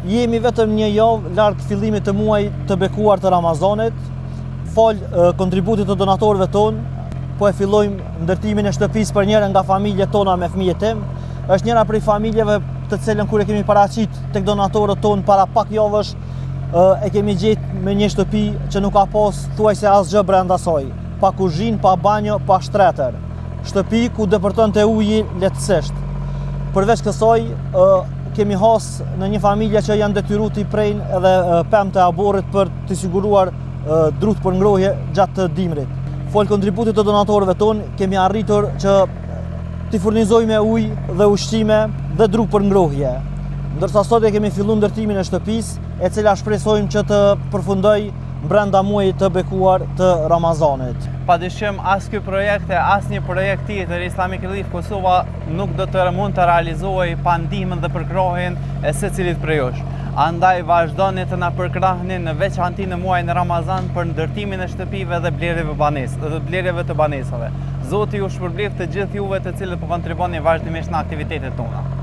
Jemi vetëm një javë larg fillimit të muajit të bekuar të Ramazanit. Fal kontributit të donatorëve tonë, po e fillojmë ndërtimin e shtëpisë për njëra nga familjet tona me fëmijët tim. Është njëra prej familjeve të cilën kur e kemi paraqit tek donatorët tonë para pak javësh, e kemi gjetë me një shtëpi që nuk ka pas thuajse asgjë brenda saj. Pa kuzhinë, pa banjo, pa shtretër. Shtëpi ku depërtonte uji lehtësisht. Përveç kësaj, kemi has në një familje që janë detyruar të prejnë edhe pemë të aborrit për të siguruar drut për ngrohje gjatë të dimrit. Fol kontributit të donatorëve tonë, kemi arritur që t'i furnizojmë ujë dhe ushqime dhe drut për ngrohje. Ndërsa sot e kemi filluar ndërtimin e shtëpisë, e cila shpresojmë që të përfundoj brenda muajit të bekuar të Ramazanit. Padyshim as ky projekt e as një projekt tjetër Islamic Relief Kosova nuk do të mund të realizohej pa ndihmën dhe përkrahjen e secilit prej jush. Andaj vazhdoni të na përkrahni në veçanti në muajin e Ramazan për ndërtimin e shtëpive dhe blerjeve të banesave. Zoti ju shpërblet të gjithë juve të cilët po kontribuoni vazhdimisht në aktivitetet tona.